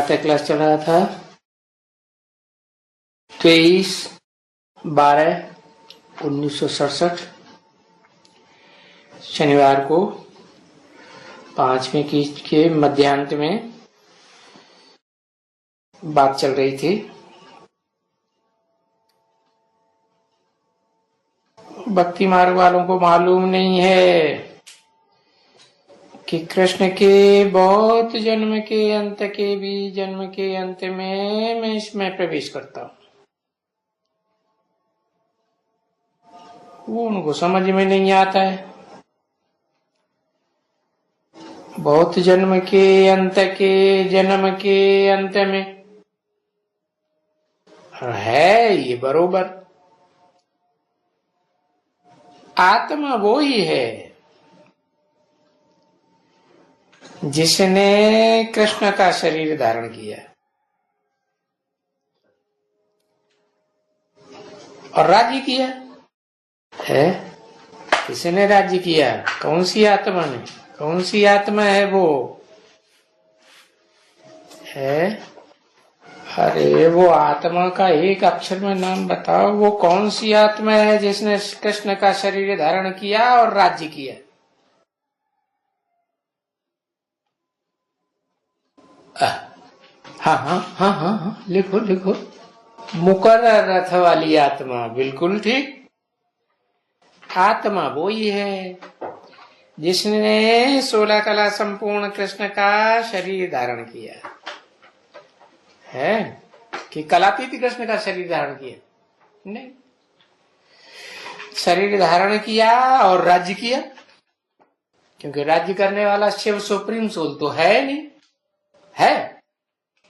Class चल रहा था 23/12/1967 शनिवार को 5वीं की के मध्यांत में बात चल रही थी। भक्ति मार्ग वालों को मालूम नहीं है कि कृष्ण के बहुत जन्म के अंत के भी जन्म के अंत में मैं इसमें प्रवेश करता हूं। वो उनको समझ में नहीं आता है। बहुत जन्म के अंत के जन्म के अंत में है ये बरोबर। आत्मा वो ही है जिसने कृष्ण का शरीर धारण किया और राज्य किया है। किसने राज्य किया? कौन सी आत्मा ने? कौन सी आत्मा है वो? है अरे वो आत्मा का एक अक्षर में नाम बताओ। वो कौन सी आत्मा है जिसने कृष्ण का शरीर धारण किया और राज्य किया? हाँ हाँ हाँ हाँ हाँ, लिखो लिखो। मुकर्रर रथ वाली आत्मा, बिल्कुल ठीक। आत्मा वो ही है जिसने 16 कला संपूर्ण कृष्ण का शरीर धारण किया है। कि कलातीत कृष्ण का शरीर धारण किया? नहीं, शरीर धारण किया और राज्य किया। क्योंकि राज्य करने वाला शिव सुप्रीम सोल तो है नहीं, है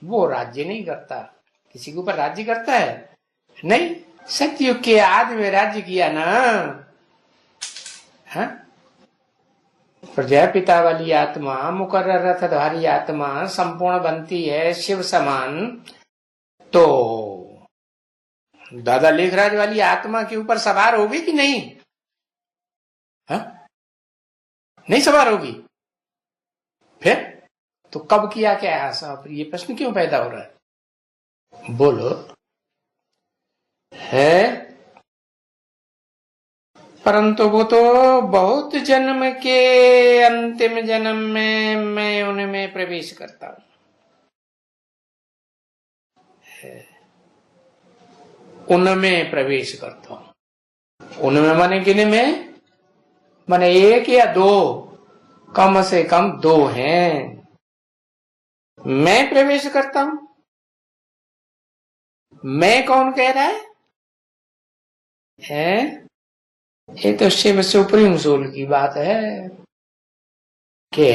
वो राज्य नहीं करता। किसी के ऊपर राज्य करता है? नहीं। सतयुग के आदि में राज्य किया ना। हाँ? प्रजापिता वाली आत्मा, मुकर्रर रथधारी आत्मा संपूर्ण बनती है शिव समान। तो दादा लेखराज वाली आत्मा के ऊपर सवार होगी कि नहीं? हाँ? नहीं सवार होगी। फिर तो कब किया क्या ऐसा? ये प्रश्न क्यों पैदा हो रहा है? बोलो। है परंतु वो तो बहुत जन्म के अंतिम जन्म में मैं उनमें प्रवेश करता हूं। उनमें प्रवेश करता हूं। उनमें माने किने में? माने एक या दो? कम से कम दो हैं। मैं प्रवेश करता हूं। मैं कौन कह रहा है? ये तो शिव सुप्रीम सोल की बात है कि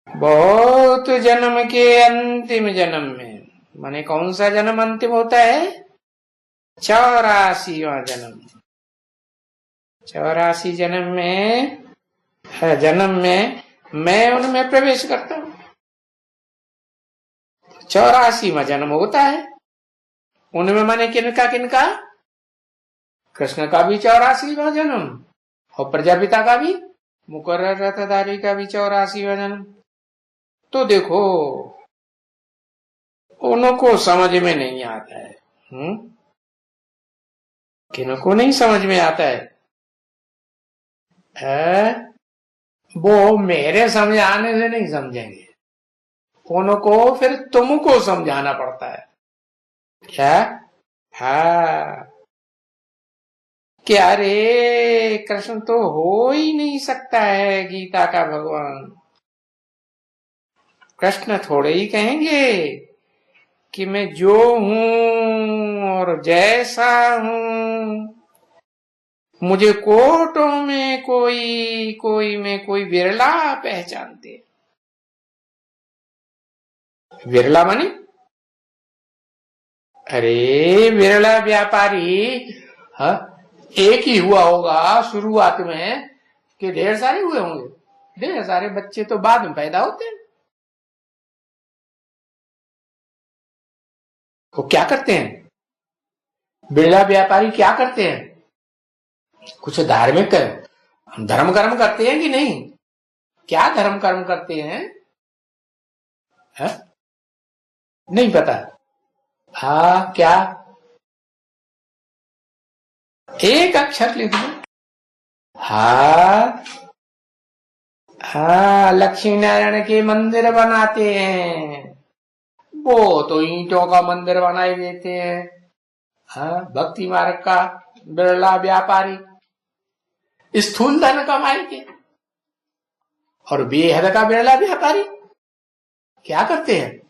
बहुत जन्म के अंतिम जन्म में, माने कौन सा जन्म अंतिम होता है? 84वां जन्म। 84 जन्म में मैं उनमें प्रवेश करता हूं। 84वां जन्म होता है उनमें, माने किनका किनका? कृष्ण का भी 84वां जन्म और प्रजापिता का भी, मुकर्रर रथधारी का भी 84वां जन्म। तो देखो उनको समझ में नहीं आता है। किनको नहीं समझ में आता है? वो मेरे समझाने से नहीं समझेंगे। उनको फिर तुमको समझाना पड़ता है। क्या? हाँ, क्या रे कृष्ण तो हो ही नहीं सकता है गीता का भगवान। कृष्ण थोड़े ही कहेंगे कि मैं जो हूं और जैसा हूं, मुझे कोटों में कोई विरला पहचानते। विरला माने? अरे विरला व्यापारी, हाँ, एक ही हुआ होगा शुरुआत में कि ढेर सारे हुए होंगे? ढेर सारे बच्चे तो बाद में पैदा होते हैं। वो क्या करते हैं? बिरला व्यापारी क्या करते हैं? कुछ धार्मिक धर्म कर्म करते हैं कि नहीं? क्या धर्म कर्म करते हैं? है? नहीं पता। हाँ क्या? एक अक्षर लिख दो। हाँ हाँ, लक्ष्मी नारायण के मंदिर बनाते हैं, वो तो ईंटों का मंदिर बनाए देते हैं। हाँ, भक्ति मार्ग का बिरला व्यापारी स्थूल धन कमाई के, और बेहद का बिरला व्यापारी क्या करते हैं?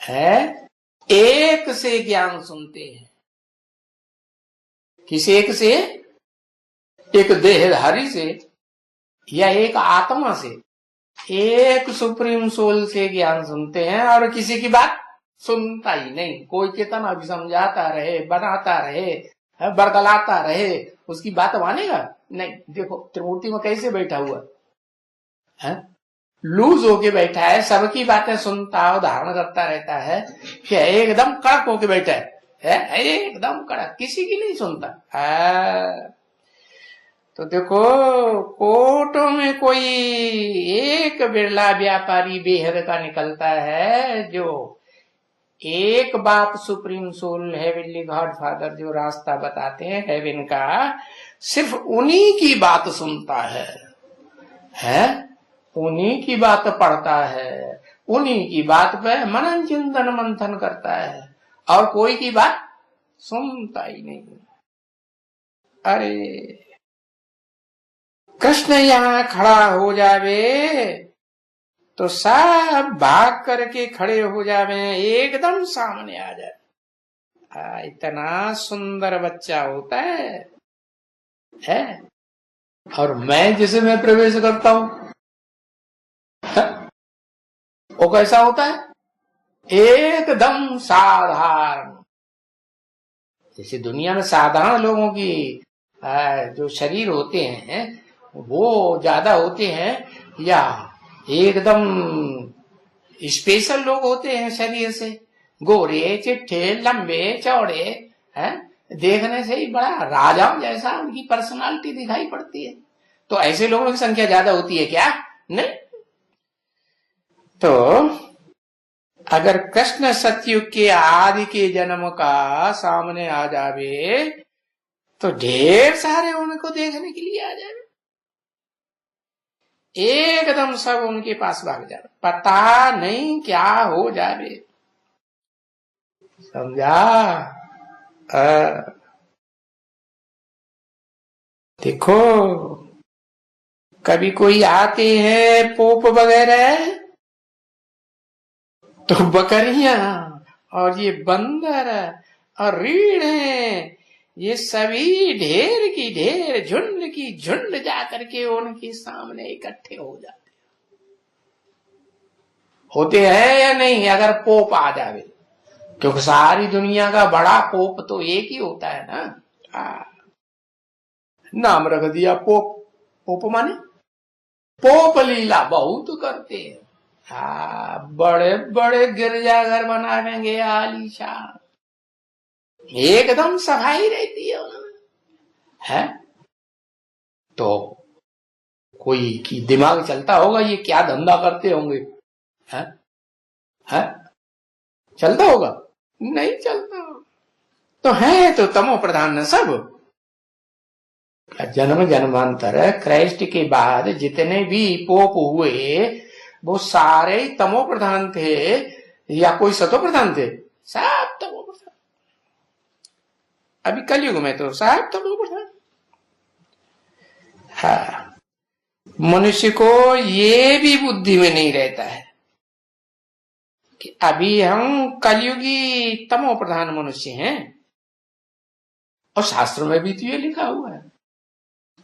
है, एक से ज्ञान सुनते हैं। किस एक से? एक देहधारी से या एक आत्मा से, एक सुप्रीम सोल से ज्ञान सुनते हैं, और किसी की बात सुनता ही नहीं। कोई कितना भी समझाता रहे, बनाता रहे, बरगलाता रहे, उसकी बात मानेगा नहीं। देखो त्रिमूर्ति में कैसे बैठा हुआ है, लूज होके बैठा है, सबकी बातें सुनता और धारण करता रहता है, क्या एकदम कड़क होके बैठा है एकदम कड़क, किसी की नहीं सुनता है। तो देखो, कोर्टों में कोई एक बिरला व्यापारी बेहद का निकलता है, जो एक बाप supreme soul heavenly God father जो रास्ता बताते हैं हेवन का, सिर्फ उन्हीं की बात सुनता है, उन्हीं की बात पढ़ता है, उन्हीं की बात पे मनन चिंतन मंथन करता है, और कोई की बात सुनता ही नहीं। अरे कृष्ण यहाँ खड़ा हो जावे तो सब भाग करके खड़े हो जावे, एकदम सामने आ जाए। इतना सुंदर बच्चा होता है? और मैं जिसमें प्रवेश करता हूं वो कैसा होता है? एकदम साधारण। जैसे दुनिया में साधारण लोगों की जो शरीर होते हैं वो ज्यादा होते हैं, या एकदम स्पेशल लोग होते हैं शरीर से, गोरे चिट्ठे लंबे चौड़े हैं, देखने से ही बड़ा राजाओं जैसा उनकी पर्सनालिटी दिखाई पड़ती है। तो ऐसे लोगों की संख्या ज्यादा होती है क्या? नहीं। तो अगर कृष्ण सतयुग के आदि के जन्म का सामने आ जावे तो ढेर सारे उनको देखने के लिए आ जाए, एकदम सब उनके पास भाग जाए, पता नहीं क्या हो जावे। समझा? देखो कभी कोई आते हैं पोप वगैरह, तो बकरियां और ये बंदर और रीढ़ हैं, ये सभी ढेर की ढेर, झुंड की झुंड जाकर के उनके सामने इकट्ठे हो जाते होते हैं या नहीं? अगर पोप आ जावे, क्योंकि सारी दुनिया का बड़ा पोप तो एक ही होता है ना। नाम रख दिया पोप। पोप माने पोप लीला बहुत करते हैं। बड़े बड़े गिरजाघर बनावेंगे आलीशान, एकदम सफाई रहती है उनमें, है? तो कोई की दिमाग चलता होगा ये क्या धंधा करते होंगे, है? है? चलता होगा? नहीं चलता। तो है तो तमो प्रधान न सब। जन्म जन्मांतर क्राइस्ट के बाद जितने भी पोप हुए वो सारे तमो प्रधान थे या कोई सतो प्रधान थे? सब तमो प्रधान। अभी कलयुग में तो सब तमो प्रधान। हाँ, मनुष्य को ये भी बुद्धि में नहीं रहता है कि अभी हम कलयुगी तमो प्रधान मनुष्य हैं, और शास्त्रों में भी तो ये लिखा हुआ है।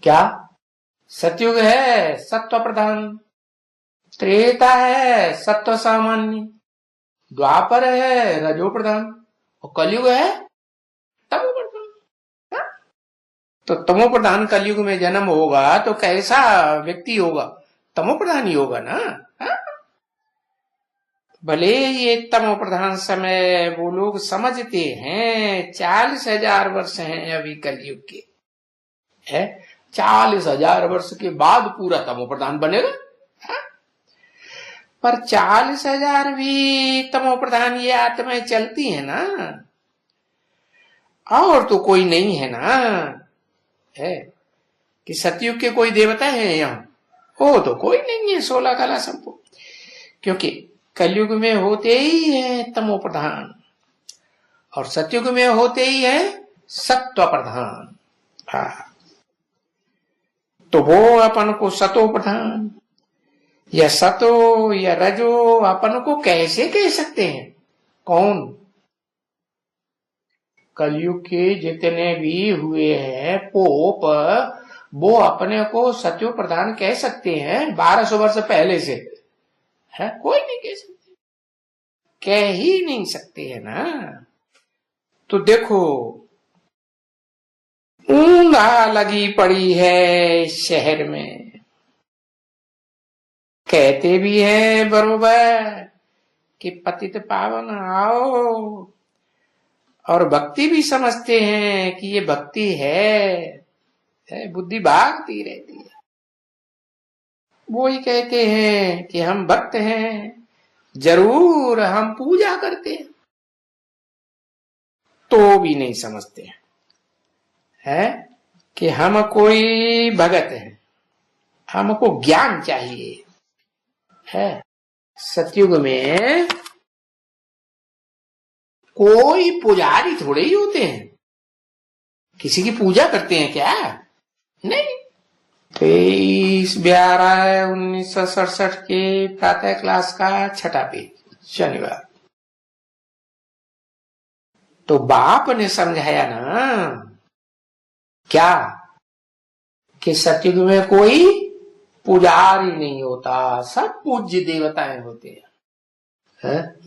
क्या? सतयुग है सत्व प्रधान, त्रेता है सत्व सामान्य, द्वापर है रजो प्रधान, और कलयुग है तमो प्रधान। तो तमो प्रधान कलयुग में जन्म होगा तो कैसा व्यक्ति होगा? तमो प्रधान ही होगा ना। भले ये तमो प्रधान समय वो लोग समझते हैं 40,000 वर्ष हैं अभी कलयुग के, है 40,000 वर्ष के बाद पूरा तमो प्रधान बनेगा। पर 40,000 भी तमो प्रधान ये आत्माएं चलती है ना, और तो कोई नहीं है ना। है कि सतयुग के कोई देवता है यहाँ? वो तो कोई नहीं है, 16 कला संपूर्ण। क्योंकि कलयुग में होते ही है तमो प्रधान, और सतयुग में होते ही है सत्व प्रधान। हाँ, तो वो अपन को सतो प्रधान या सतो या रजो अपन को कैसे कह सकते हैं? कौन? कलयुग के जितने भी हुए हैं पोप, वो अपने को सत्यो प्रधान कह सकते हैं 1200 वर्ष पहले से? है कोई नहीं कह सकते, कह ही नहीं सकते है ना। तो देखो, ऊंधा लगी पड़ी है शहर में, कहते भी हैं बरोबर कि पतित पावन आओ, और भक्ति भी समझते हैं कि ये भक्ति है, बुद्धि भागती रहती है। वो ही कहते हैं कि हम भक्त हैं, जरूर हम पूजा करते हैं, तो भी नहीं समझते हैं है कि हम कोई भगत हैं, हमको ज्ञान चाहिए। है सतयुग में कोई पुजारी थोड़े ही होते हैं, किसी की पूजा करते हैं क्या? नहीं। 23/12/1967 के प्रातः क्लास का 6ठा पेज, शनिवार। तो बाप ने समझाया ना क्या कि सतयुग में कोई पुजारी नहीं होता, सब पूज्य देवताएं होते हैं।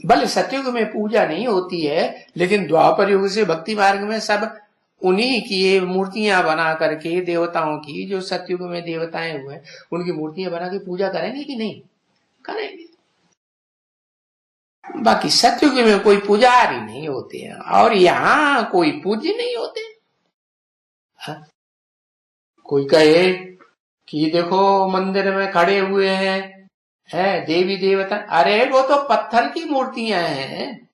भले सतयुग में पूजा नहीं होती है, लेकिन द्वापर युग से भक्ति मार्ग में सब उन्हीं की मूर्तियां बना करके देवताओं की, जो सतयुग में देवताएं हुए उनकी मूर्तियां बना के पूजा करेंगे कि नहीं करेंगे? बाकी सतयुग में कोई पुजारी नहीं होते हैं, और यहाँ कोई पूज्य नहीं होते। कोई कहे कि देखो मंदिर में खड़े हुए हैं है देवी देवता, अरे वो तो पत्थर की मूर्तियां हैं,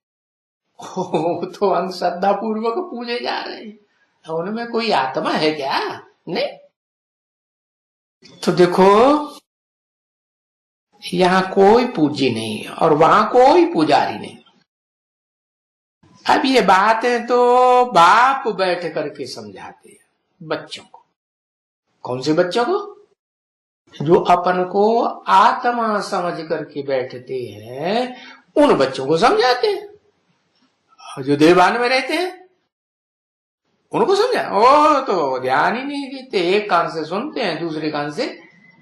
वो तो अंधश्रद्धा पूर्वक पूजे जा रहे हैं, उनमें कोई आत्मा है क्या? नहीं। तो देखो, यहाँ कोई पूज्य नहीं और वहां कोई पुजारी नहीं। अब ये बात है तो बाप बैठ करके समझाते हैं बच्चों को। कौन से बच्चों को? जो अपन को आत्मा समझ करके बैठते हैं, उन बच्चों को समझाते हैं। जो देवान में रहते हैं उनको समझा, ओ तो ध्यान ही नहीं देते, एक कान से सुनते हैं दूसरे कान से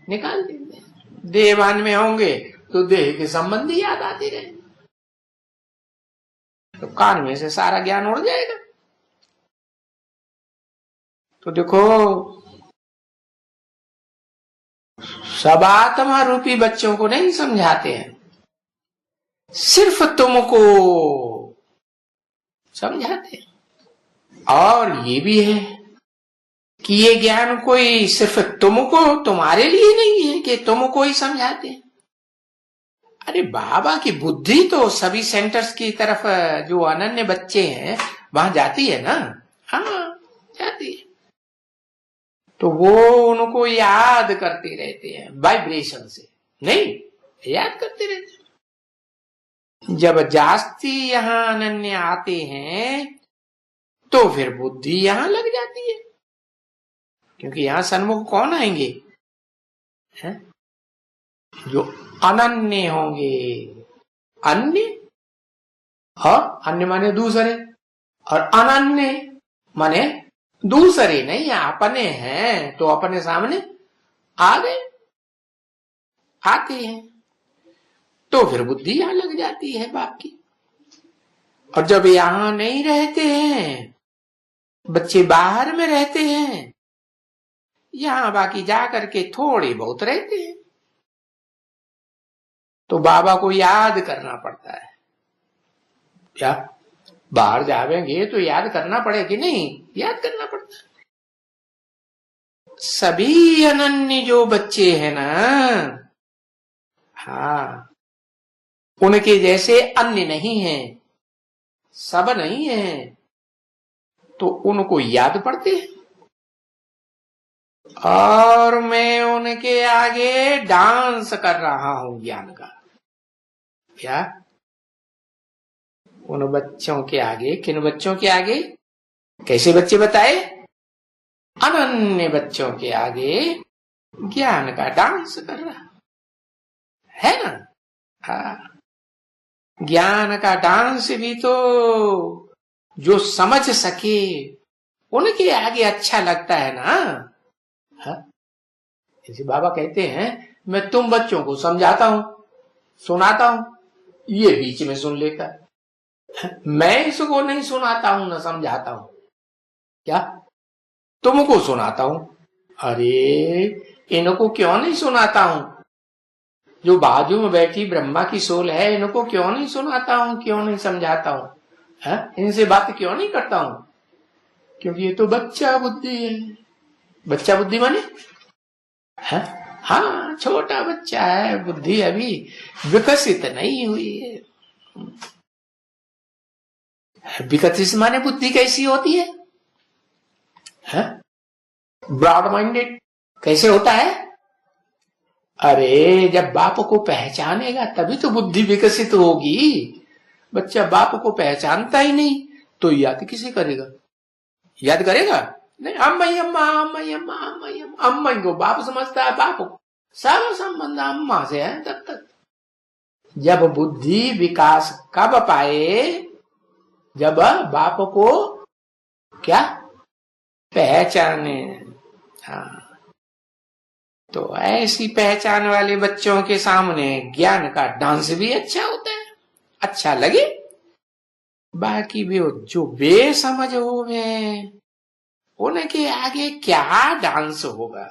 निकाल देते हैं। देवान में होंगे तो देह के संबंधी याद आते रहे, तो कान में से सारा ज्ञान उड़ जाएगा। तो देखो, सब आत्मा रूपी बच्चों को नहीं समझाते हैं, सिर्फ तुमको समझाते हैं। और ये भी है कि ये ज्ञान कोई सिर्फ तुमको, तुम्हारे लिए नहीं है कि तुमको ही समझाते हैं। अरे बाबा की बुद्धि तो सभी सेंटर्स की तरफ, जो अनन्य बच्चे हैं वहां जाती है ना। हाँ जाती है, तो वो उनको याद करते रहते हैं वाइब्रेशन से, नहीं याद करते रहते हैं। जब जास्ती यहाँ अनन्य आते हैं तो फिर बुद्धि यहां लग जाती है, क्योंकि यहां सन्मुख कौन आएंगे? है? जो अनन्य होंगे। अन्य और अन्य माने दूसरे, और अनन्य माने दूसरे नहीं, अपने हैं तो अपने सामने आ गए, आते हैं, तो फिर बुद्धि यहां लग जाती है बाप की। और जब यहां नहीं रहते हैं, बच्चे बाहर में रहते हैं, यहां बाकी जाकर के थोड़े बहुत रहते हैं, तो बाबा को याद करना पड़ता है। क्या बाहर जावेंगे तो याद करना पड़े कि नहीं? याद करना पड़ता है। सभी अनन्य जो बच्चे हैं ना, हाँ उनके जैसे अन्य नहीं है, सब नहीं है, तो उनको याद पड़ते हैं और मैं उनके आगे डांस कर रहा हूं ज्ञान का। क्या? उन बच्चों के आगे। किन बच्चों के आगे? कैसे बच्चे बताए? अनन्य बच्चों के आगे ज्ञान का डांस कर रहा है ना। हाँ, ज्ञान का डांस भी तो जो समझ सके उनके आगे अच्छा लगता है ना। हाँ? जैसे बाबा कहते हैं मैं तुम बच्चों को समझाता हूं, सुनाता हूं, ये बीच में सुन लेता है। मैं इसको नहीं सुनाता हूं ना समझाता हूं, क्या तुमको सुनाता हूं। अरे इनको क्यों नहीं सुनाता हूं? जो बाजू में बैठी ब्रह्मा की सोल है, इनको क्यों नहीं सुनाता हूं, क्यों नहीं समझाता हूं? इनसे बात क्यों नहीं करता हूं? क्योंकि ये तो बच्चा बुद्धि है। बच्चा बुद्धि माने है? हाँ, छोटा बच्चा है, बुद्धि अभी विकसित नहीं हुई है। विकसित माने बुद्धि कैसी होती है? ब्रॉड माइंडेड कैसे होता है? अरे जब बाप को पहचानेगा तभी तो बुद्धि विकसित होगी। बच्चा बाप को पहचानता ही नहीं तो याद किसे करेगा? याद करेगा नहीं। अम्मा ही अम्मा, अम्मा ही अम्मा, अम्मा ही अम्मा। अम्मा को बाप समझता है, बाप को सारा संबंध अम्मा से है तब तक। जब बुद्धि विकास कब पाए? जब बाप को क्या पहचाने। हाँ, तो ऐसी पहचान वाले बच्चों के सामने ज्ञान का डांस भी अच्छा होता है, अच्छा लगे। बाकी भी जो बेसमझ हो गए उनके आगे क्या डांस होगा?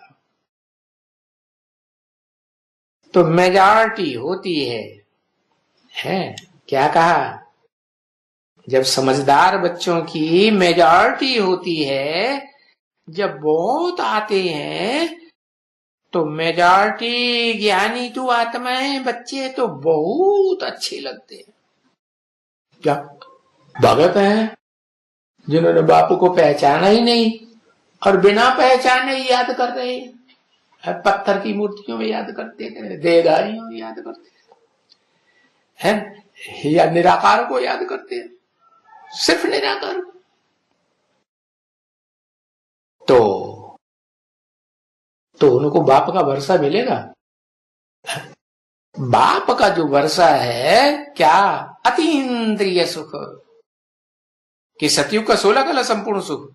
तो मेजॉरिटी होती है क्या कहा? जब समझदार बच्चों की मेजॉरिटी होती है, जब बहुत आते हैं तो मेजॉरिटी ज्ञानी तो आत्माएं बच्चे तो बहुत अच्छे लगते हैं। क्या भगत हैं जिन्होंने बापू को पहचाना ही नहीं और बिना पहचाने ही याद कर रहे हैं। पत्थर की मूर्तियों में याद करते थे, देहधारियों में याद करते हैं, या निराकार को याद करते हैं, सिर्फ निराकार। तो उनको बाप का वर्षा मिलेगा? बाप का जो वर्षा है क्या अतीन्द्रिय सुख कि सतयुग का 16 कला संपूर्ण सुख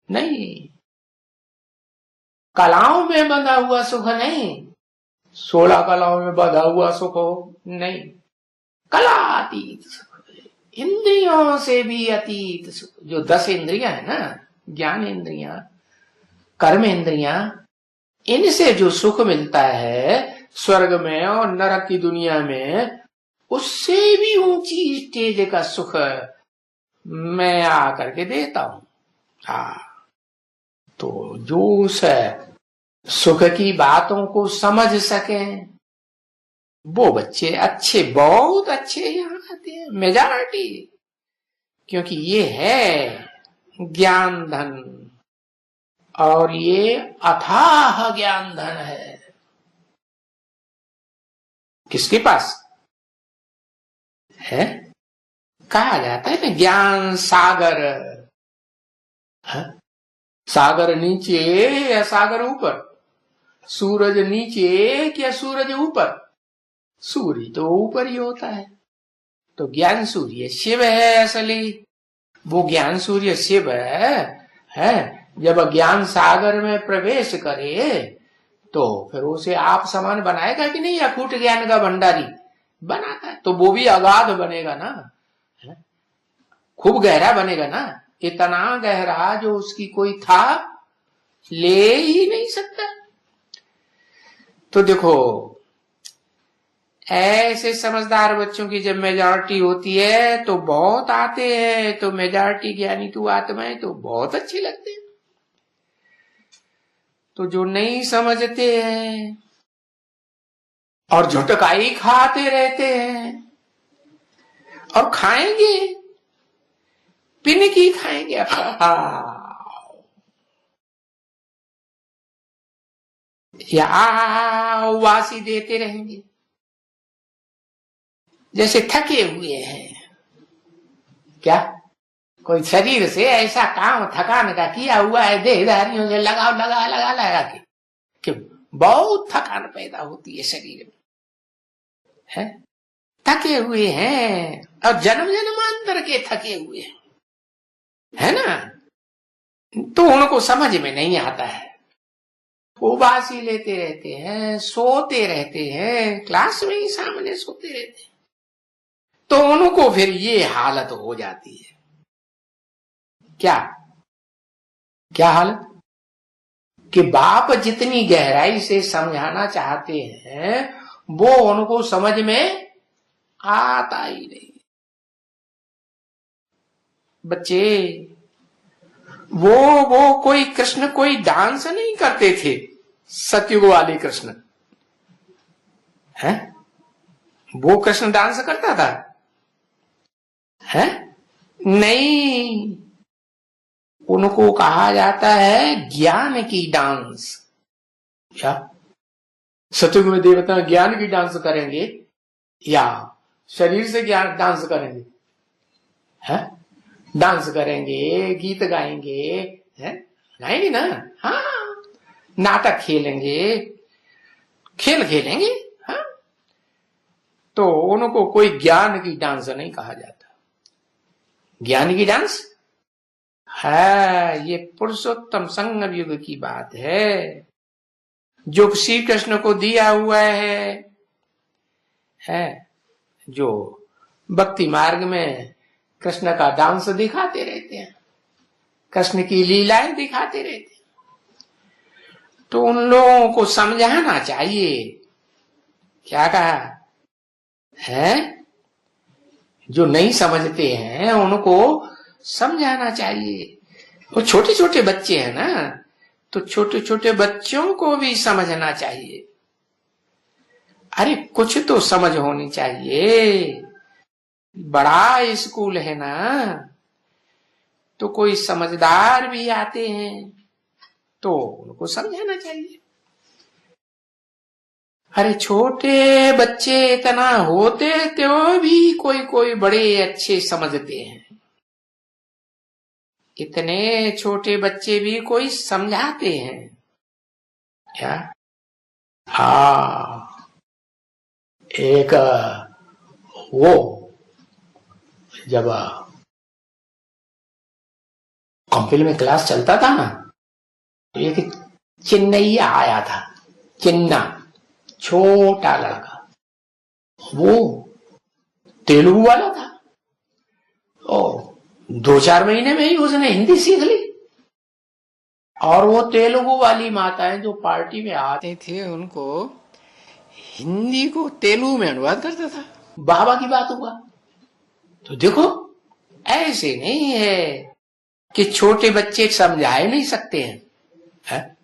नहीं, कलाओं में बंधा हुआ सुख नहीं, 16 कलाओं में बंधा हुआ सुख हो नहीं, कलातीत सुख, इंद्रियों से भी अतीत सुख। जो 10 इंद्रियां है ना, ज्ञान इंद्रियां, कर्म इंद्रियां, इनसे जो सुख मिलता है स्वर्ग में और नरक की दुनिया में, उससे भी ऊंची स्टेज का सुख मैं आकर के देता हूं। तो जो उस सुख की बातों को समझ सके वो बच्चे अच्छे, बहुत अच्छे यहां आते हैं, मेजॉरिटी। क्योंकि ये है ज्ञान धन और ये अथाह ज्ञान धन है। किसके पास है? कहा जाता है ना ज्ञान सागर। सागर नीचे या सागर ऊपर? सूरज नीचे क्या सूरज ऊपर? सूर्य तो ऊपर ही होता है। तो ज्ञान सूर्य शिव है असली, वो ज्ञान सूर्य शिव है। जब ज्ञान सागर में प्रवेश करे तो फिर उसे आप समान बनाएगा कि नहीं? अखूट ज्ञान का भंडारी बनाता है तो वो भी अगाध बनेगा ना, खूब गहरा बनेगा ना। इतना गहरा जो उसकी कोई था ले ही नहीं सकता। तो देखो ऐसे समझदार बच्चों की जब मेजॉरिटी होती है तो बहुत आते हैं, तो मेजॉरिटी ज्ञानी तू आत्माएं तो बहुत अच्छे लगते हैं। तो जो नहीं समझते हैं और झुटकाई खाते रहते हैं और खाएंगे, पिनकी खाएंगे, या वासी देते रहेंगे जैसे थके हुए हैं। क्या कोई शरीर से ऐसा काम थकान का किया हुआ है देहधारियों से, लगा लगा लगा लगा के कि बहुत थकान पैदा होती है शरीर में, है? थके हुए हैं और जन्म जन्मांतर के थके हुए हैं, है ना? तो उनको समझ में नहीं आता है, उबासी लेते रहते हैं, सोते रहते हैं, क्लास में ही सामने सोते रहते हैं। तो उनको फिर ये हालत हो जाती है। क्या क्या हालत? कि बाप जितनी गहराई से समझाना चाहते हैं वो उनको समझ में आता ही नहीं। बच्चे वो कोई कृष्ण कोई डांस नहीं करते थे, सतयुग वाले कृष्ण, है? वो कृष्ण डांस करता था, है? नहीं, उनको कहा जाता है ज्ञान की डांस। क्या सतयुग में देवता ज्ञान की डांस करेंगे या शरीर से ज्ञान डांस करेंगे? है? डांस करेंगे, गीत गाएंगे, है? गाएंगे ना? हाँ, नाटक खेलेंगे, खेल खेलेंगे, हाँ? तो उनको कोई ज्ञान की डांस नहीं कहा जाता। ज्ञान की डांस है ये पुरुषोत्तम संगम युग की बात है, जो श्री कृष्ण को दिया हुआ है जो भक्ति मार्ग में कृष्ण का डांस दिखाते रहते हैं, कृष्ण की लीलाएं दिखाते रहते हैं। तो उन लोगों को समझाना चाहिए। क्या कहा है? जो नहीं समझते हैं उनको समझाना चाहिए। वो छोटे छोटे बच्चे हैं ना, तो छोटे छोटे बच्चों को भी समझना चाहिए। अरे कुछ तो समझ होनी चाहिए, बड़ा स्कूल है ना, तो कोई समझदार भी आते हैं तो उनको समझाना चाहिए। अरे छोटे बच्चे इतना होते तो भी कोई कोई बड़े अच्छे समझते हैं, इतने छोटे बच्चे भी कोई समझाते हैं। क्या? हाँ, एक वो जब कॉम्पिल में क्लास चलता था ना, तो एक चिन्नैया आया था, चिन्ना, छोटा लड़का, वो तेलुगु वाला था। और 2-4 महीने में ही उसने हिंदी सीख ली। और वो तेलुगु वाली माताएं जो पार्टी में आते थे उनको हिंदी को तेलुगु में अनुवाद करता था। बाबा की बात हुआ। तो देखो ऐसे नहीं है कि छोटे बच्चे समझा ही नहीं सकते हैं, है?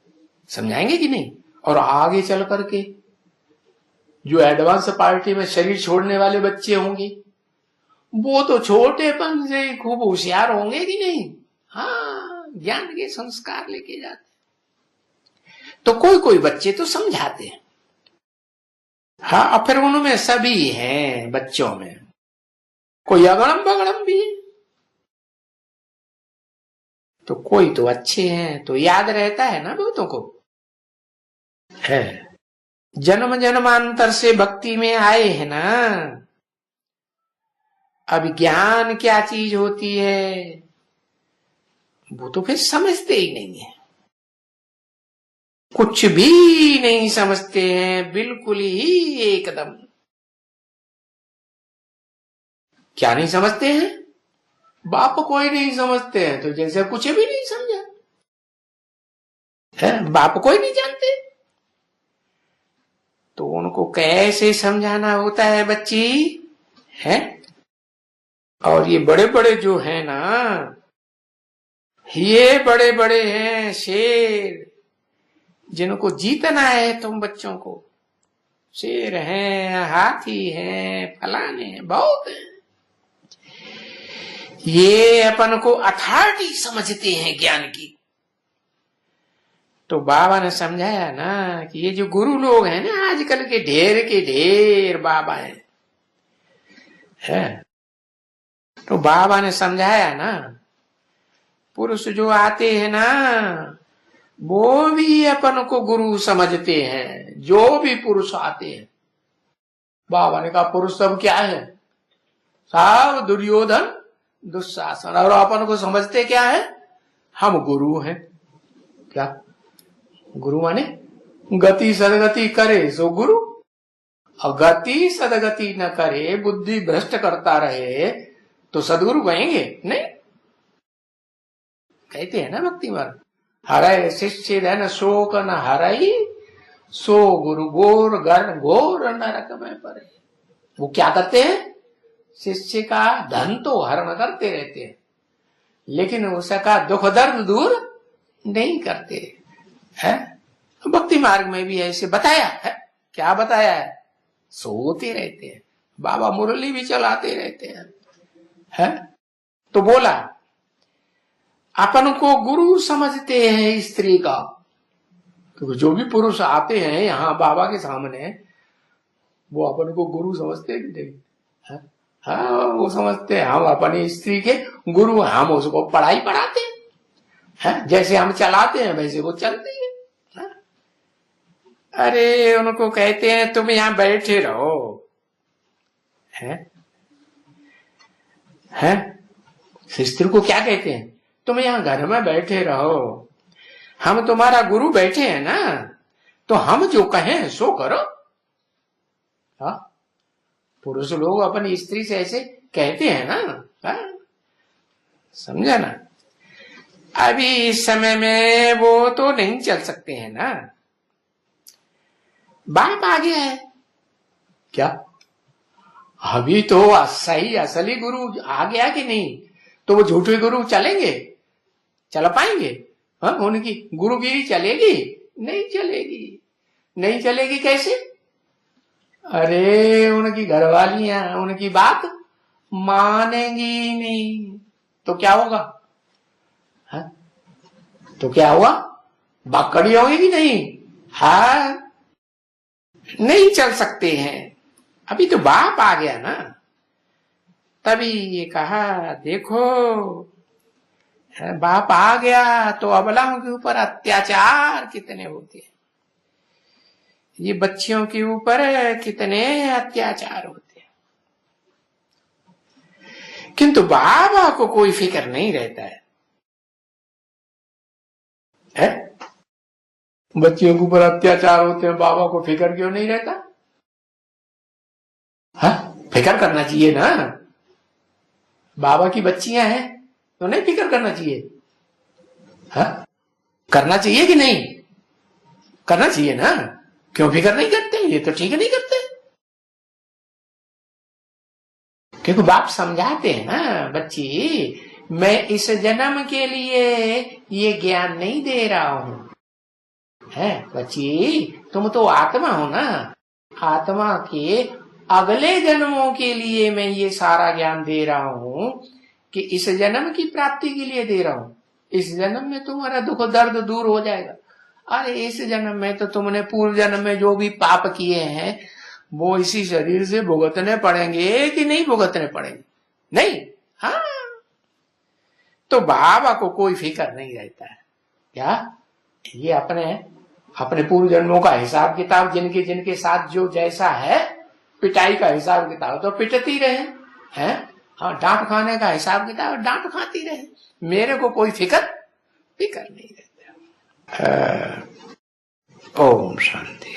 समझाएंगे कि नहीं? और आगे चल करके जो एडवांस पार्टी में शरीर छोड़ने वाले बच्चे होंगे वो तो छोटेपन से खूब होशियार होंगे कि नहीं? हाँ, ज्ञान के संस्कार लेके जाते। तो कोई कोई बच्चे तो समझाते हैं, हाँ, और फिर उनमें सभी हैं बच्चों में, कोई अगड़म बगड़म भी है, तो कोई तो अच्छे हैं, तो याद रहता है ना बहुतों को, है? जन्म जन्मांतर से भक्ति में आए हैं ना। अब ज्ञान क्या चीज होती है वो तो फिर समझते ही नहीं है, कुछ भी नहीं समझते हैं, बिल्कुल ही एकदम। क्या नहीं समझते हैं? बाप कोई नहीं समझते हैं, तो जैसे कुछ भी नहीं समझा है, बाप कोई नहीं जानते। तो उनको कैसे समझाना होता है बच्ची, है? और ये बड़े बड़े जो हैं ना, ये बड़े बड़े हैं शेर, जिनको जीतना है तुम बच्चों को। शेर हैं, हाथी हैं, फलाने हैं, बहुत हैं, ये अपन को अथॉरिटी समझते हैं ज्ञान की। तो बाबा ने समझाया ना कि ये जो गुरु लोग हैं ना आजकल के ढेर बाबा है। तो बाबा ने समझाया ना पुरुष जो आते हैं ना वो भी अपन को गुरु समझते हैं, जो भी पुरुष आते हैं। बाबा ने कहा पुरुष सब क्या है? सब दुर्योधन दुशासन, और अपन को समझते क्या है? हम गुरु हैं। क्या गुरु माने? गति सदगति करे सो गुरु, और गति सदगति न करे बुद्धि भ्रष्ट करता रहे तो सदगुरु कहेंगे? नहीं। कहते हैं ना भक्ति मार्ग, हरय शिष्य धन शोक न हरई, सो गुरु घोर नरक में पड़े। वो क्या करते हैं? शिष्य का धन तो हरण करते रहते हैं, लेकिन उसका दुख दर्द दूर नहीं करते हैं। भक्ति मार्ग में भी ऐसे बताया है। क्या बताया है? सोते रहते हैं, बाबा मुरली भी चलाते रहते हैं। तो बोला अपन को गुरु समझते हैं स्त्री का, क्योंकि जो भी पुरुष आते हैं यहाँ बाबा के सामने वो अपन को गुरु समझते हैं कि नहीं? हाँ वो समझते हैं हम अपनी स्त्री के गुरु, हम उसको पढ़ाई पढ़ाते हैं, जैसे हम चलाते हैं वैसे वो चलते हैं। अरे उनको कहते हैं तुम यहाँ बैठे रहो, हैं? स्त्री को क्या कहते हैं? तुम यहाँ घर में बैठे रहो, हम तुम्हारा गुरु बैठे हैं ना, तो हम जो कहें सो करो। हाँ पुरुष लोग अपनी स्त्री से ऐसे कहते हैं ना। समझा ना? अभी इस समय में वो तो नहीं चल सकते हैं ना, बाप आ गया है। क्या अभी तो सही असली गुरु आ गया कि नहीं? तो वो झूठे गुरु चलेंगे? चल पाएंगे? हाँ उनकी गुरुगिरी चलेगी? नहीं चलेगी। नहीं चलेगी कैसे? अरे उनकी घरवालियां उनकी बात मानेंगी नहीं तो क्या होगा? तो क्या हुआ? बाकड़ी होगी कि नहीं? हाँ नहीं चल सकते हैं। अभी तो बाप आ गया ना। तभी ये कहा देखो बाप आ गया तो अबलाओं के ऊपर अत्याचार कितने होते हैं, ये बच्चियों के ऊपर कितने अत्याचार होते हैं, किंतु बाबा को कोई फिक्र नहीं रहता है। बच्चियों के ऊपर अत्याचार होते हैं, बाबा को फिक्र क्यों नहीं रहता? फिक्र करना चाहिए ना। बाबा की बच्चियां हैं तो नहीं फिक्र करना चाहिए? करना चाहिए कि नहीं? करना चाहिए ना। क्यों फिक्र नहीं करते? ये तो ठीक नहीं करते, क्योंकि बाप समझाते हैं ना बच्ची मैं इस जन्म के लिए ये ज्ञान नहीं दे रहा हूं। बच्ची तुम तो आत्मा हो ना, आत्मा के अगले जन्मों के लिए मैं ये सारा ज्ञान दे रहा हूं कि इस जन्म की प्राप्ति के लिए दे रहा हूं। इस जन्म में तुम्हारा दुख दर्द दूर हो जाएगा। अरे इस जन्म में तो तुमने पूर्व जन्म में जो भी पाप किए हैं वो इसी शरीर से भुगतने पड़ेंगे कि नहीं भुगतने पड़ेंगे? नहीं। हाँ तो बाबा को कोई फिक्र नहीं रहता है। क्या ये अपने पूर्व जन्मों का हिसाब किताब जिनके जिनके साथ जो जैसा है पिटाई का हिसाब किताब तो पिटती रहे हैं। हाँ डांट खाने का हिसाब किताब डांट खाती रहे, मेरे को कोई फिक्र नहीं रहता। ओम शांति।